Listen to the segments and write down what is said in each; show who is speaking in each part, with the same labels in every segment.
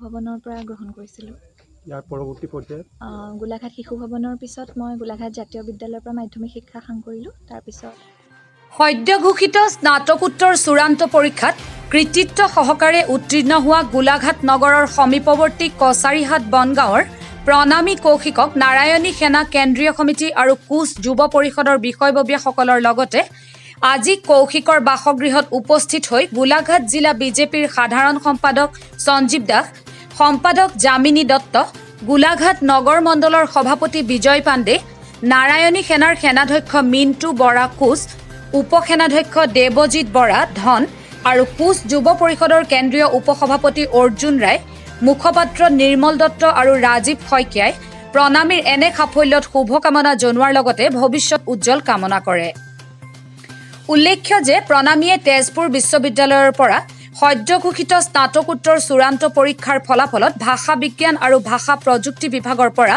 Speaker 1: ভৱনৰ পৰা গ্ৰহণ কৰিছিলোঁ।
Speaker 2: ইয়াৰ পৰৱৰ্তী পৰ্যায়ত
Speaker 1: গোলাঘাট শিশু ভৱনৰ পিছত মই গোলাঘাট জাতীয় বিদ্যালয়ৰ পৰা মাধ্যমিক শিক্ষা সাং কৰিলোঁ। তাৰপিছত
Speaker 3: সদ্য ঘোষিত স্নাতকোত্তৰ চূড়ান্ত পৰীক্ষাত কৃতিত্ব সহকাৰে উত্তীৰ্ণ হোৱা গোলাঘাট নগৰৰ সমীপৱৰ্তী কছাৰীহাট বনগাঁৱৰ প্ৰণামী কৌশিকক নাৰায়ণী সেনা কেন্দ্ৰীয় সমিতি আৰু কোচ যুৱ পৰিষদৰ বিষয়ববীয়াসকলৰ লগতে আজি কৌশিকৰ বাসগৃহত উপস্থিত হৈ গোলাঘাট জিলা বিজেপিৰ সাধাৰণ সম্পাদক সঞ্জীৱ দাস, সম্পাদক যামিনী দত্ত, গোলাঘাট নগৰ মণ্ডলৰ সভাপতি বিজয় পাণ্ডে, নাৰায়ণী সেনাৰ সেনাধ্যক্ষ মিণ্টু বৰা কোচ, উপসেনাধ্যক্ষ দেৱজিৎ বৰা ধন আৰু কোচ যুৱ পৰিষদৰ কেন্দ্ৰীয় উপসভাপতি অৰ্জুন ৰায়, মুখপাত্ৰ নিৰ্মল দত্ত আৰু ৰাজীৱ শইকীয়াই প্ৰণামীৰ এনে সাফল্যত শুভকামনা জনোৱাৰ লগতে ভৱিষ্যত উজ্জ্বল কামনা কৰে। উল্লেখ্য যে প্ৰণামীয়ে তেজপুৰ বিশ্ববিদ্যালয়ৰ পৰা সদ্য ঘোষিত স্নাতকোত্তৰ চূড়ান্ত পৰীক্ষাৰ ফলাফলত ভাষা বিজ্ঞান আৰু ভাষা প্ৰযুক্তি বিভাগৰ পৰা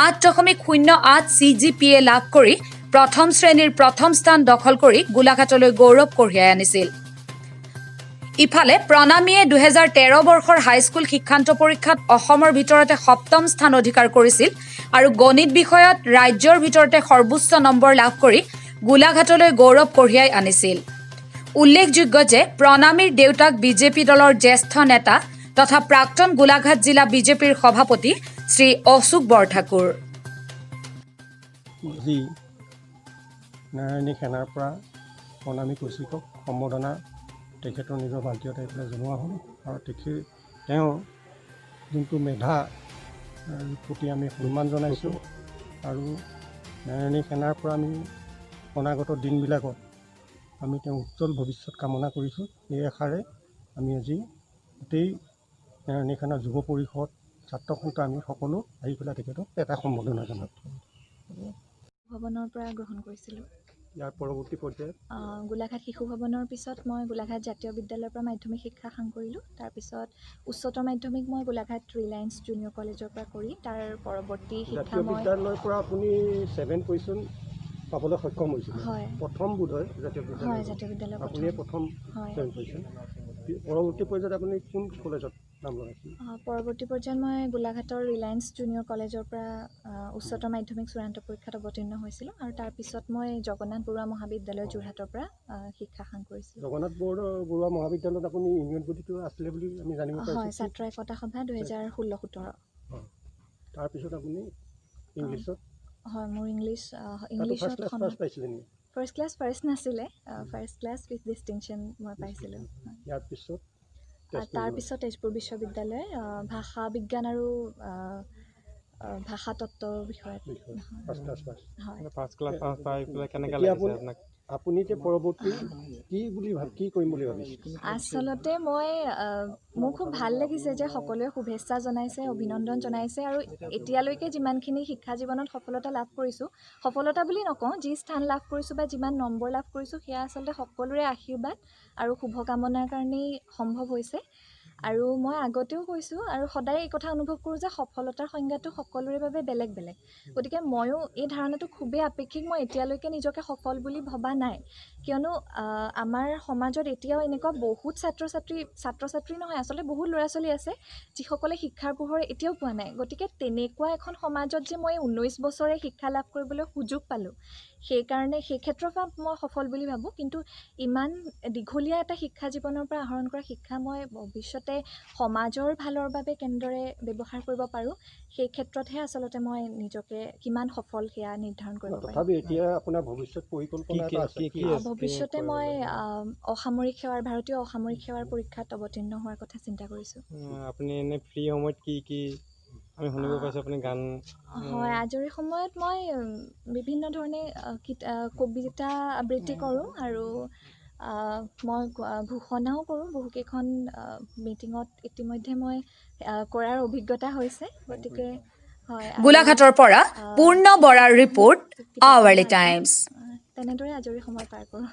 Speaker 3: 8.08 CGPA লাভ কৰি প্ৰথম শ্ৰেণীৰ প্ৰথম স্থান দখল কৰি গোলাঘাটলৈ গৌৰৱ কঢ়িয়াই আনিছিল। ইফালে প্ৰণামীয়ে 2013 বৰ্ষৰ হাইস্কুল শিক্ষান্ত পৰীক্ষাত অসমৰ ভিতৰতে 7ম স্থান অধিকাৰ কৰিছিল আৰু গণিত বিষয়ত ৰাজ্যৰ ভিতৰতে সৰ্বোচ্চ নম্বৰ লাভ কৰি গোলাঘাটলৈ গৌৰৱ কঢ়িয়াই আনিছিল। উল্লেখযোগ্য যে প্ৰণামীৰ দেউতাক বিজেপি দলৰ জ্যেষ্ঠ নেতা তথা প্ৰাক্তন গোলাঘাট জিলা বিজেপিৰ সভাপতি শ্ৰী অশোক বৰঠাকুৰ।
Speaker 2: যি নাৰায়ণী সেনাৰ পৰা প্ৰণামী কৌশিকক সম্বৰ্ধনা তেখেতৰ নিজৰ বাল্যতে এইফালে জনোৱা হ'ল আৰু তেওঁ যোনটো মেধা প্ৰতি আমি সন্মান জনাইছোঁ আৰু নাৰায়ণী সেনাৰ পৰা আমি অনাগত দিনবিলাকত আমি তেওঁ উজ্জ্বল ভৱিষ্যত কামনা কৰিছোঁ। এই আশাৰে আমি আজি গোটেই নাৰায়ণী সেনা যুৱ পৰিষদ ছাত্ৰ সন্থা আমি সকলো আহি পেলাই তেখেতক এটা সম্বৰ্ধনা জনাইছোঁ।
Speaker 1: ভৱনৰ পৰা গ্ৰহণ কৰিছিলোঁ।
Speaker 2: ইয়াৰ পৰৱৰ্তী পৰ্যায়ত
Speaker 1: গোলাঘাট শিশু ভৱনৰ পিছত মই গোলাঘাট জাতীয় বিদ্যালয়ৰ পৰা মাধ্যমিক শিক্ষা সাং কৰিলোঁ। তাৰপিছত উচ্চতৰ মাধ্যমিক মই গোলাঘাট ৰিলায়েন্স জুনিয়ৰ কলেজৰ পৰা কৰি তাৰ পৰৱৰ্তী শিক্ষা
Speaker 2: জাতীয় বিদ্যালয়ৰ পৰা আপুনি 7 পজিশ্যন পাবলৈ সক্ষম হৈছিল।
Speaker 1: হয়,
Speaker 2: প্ৰথম বোধ হয় জাতীয় বিদ্যালয়।
Speaker 1: হয়, জাতীয় বিদ্যালয়
Speaker 2: আপুনিয়ে প্ৰথম
Speaker 1: হয়।
Speaker 2: 7 পজিশ্যন। পৰৱৰ্তী পৰ্যায়ত আপুনি কোন কলেজত নাম লগাইছিল?
Speaker 1: পৰৱৰ্তী পৰ্যায়ত মই গোলাঘাটৰ ৰিলায়েন্স জুনিয়ৰ কলেজৰ পৰা উচ্চতৰ মাধ্যমিক চূড়ান্ত পৰীক্ষাত অৱতীৰ্ণ হৈছিলোঁ আৰু তাৰপিছত মই জগন্নাথ বৰুৱা মহাবিদ্যালয় যোৰহাটৰ পৰা শিক্ষা সাং কৰিছিলোঁ।
Speaker 2: জগন্নাথ বৰুৱা মহাবিদ্যালয়ত আপুনি ইউনিয়ন বডিটো আছিলে বুলি আমি জানিব পাৰিছোঁ।
Speaker 1: হয়, ছাত্ৰ একতা সভা 2016-17।
Speaker 2: তাৰপিছত আপুনি ইংলিছত?
Speaker 1: হয়, মোৰ ইংলিছত ফাৰ্ষ্ট ক্লাছ ফাৰ্ষ্ট নাছিলে, ফাৰ্ষ্ট ক্লাছ উইথ ডিষ্টিংশ্যন মই পাইছিলোঁ।
Speaker 2: ইয়াৰ পিছত
Speaker 1: তাৰপিছত তেজপুৰ বিশ্ববিদ্যালয় ভাষা বিজ্ঞান আৰু ভাষা তত্ত্বৰ বিষয়ত।
Speaker 2: আপুনি যে পৰৱৰ্তী কি কৰিম বুলি ভাবিছে?
Speaker 1: আচলতে মোৰ খুব ভাল লাগিছে যে সকলোৱে শুভেচ্ছা জনাইছে, অভিনন্দন জনাইছে আৰু এতিয়ালৈকে যিমানখিনি শিক্ষা জীৱনত সফলতা লাভ কৰিছোঁ, সফলতা বুলি নকওঁ, যি স্থান লাভ কৰিছোঁ বা যিমান নম্বৰ লাভ কৰিছোঁ সেয়া আচলতে সকলোৰে আশীৰ্বাদ আৰু শুভকামনাৰ কাৰণেই সম্ভৱ হৈছে। আৰু মই আগতেও কৈছোঁ আৰু সদায় এই কথা অনুভৱ কৰোঁ যে সফলতাৰ সংজ্ঞাটো সকলোৰে বাবে বেলেগ বেলেগ। গতিকে ময়ো এই ধাৰণাটো খুবেই আপেক্ষিক। মই এতিয়ালৈকে নিজকে সফল বুলি ভবা নাই, কিয়নো আমাৰ সমাজত এতিয়াও এনেকুৱা বহুত ছাত্ৰ ছাত্ৰী নহয়, আচলতে বহুত ল'ৰা ছোৱালী আছে যিসকলে শিক্ষাৰ পোহৰ এতিয়াও পোৱা নাই। গতিকে তেনেকুৱা এখন সমাজত যে মই 19 বছৰে শিক্ষা লাভ কৰিবলৈ সুযোগ পালোঁ, সেইকাৰণে সেই ক্ষেত্ৰৰ পৰা মই সফল বুলি ভাবোঁ। কিন্তু ইমান দীঘলীয়া এটা শিক্ষা জীৱনৰ পৰা আহৰণ কৰা শিক্ষা মই ভৱিষ্যতে সমাজৰ ভালৰ বাবে কেনেদৰে ব্যৱহাৰ কৰিব পাৰোঁ, সেই ক্ষেত্ৰতহে আচলতে মই নিজকে কিমান সফল সেয়া নিৰ্ধাৰণ কৰিব পাৰিম।
Speaker 2: তথাপি এতিয়া আপোনাৰ ভৱিষ্যত পৰিকল্পনা আছে?
Speaker 1: ভৱিষ্যতে মই ভাৰতীয় অসামৰিক সেৱাৰ পৰীক্ষাত অৱতীৰ্ণ হোৱাৰ কথা চিন্তা কৰিছোঁ।
Speaker 4: আপুনি এনে ফ্ৰী সময়ত কি আমি শুনিব পাইছোঁ আপুনি গান?
Speaker 1: হয়, আজৰি সময়ত মই বিভিন্ন ধৰণে কবিতা আবৃত্তি কৰোঁ আৰু মই ঘোষণাও কৰোঁ। বহুকেইখন মিটিঙত ইতিমধ্যে মই কৰাৰ অভিজ্ঞতা হৈছে। গতিকে হয়,
Speaker 3: গোলাঘাটৰ পৰা পূৰ্ণ বৰাৰ ৰিপৰ্ট, আৱাৰলি টাইমছ।
Speaker 1: তেনেদৰে আজৰি সময় পাৰ কৰোঁ।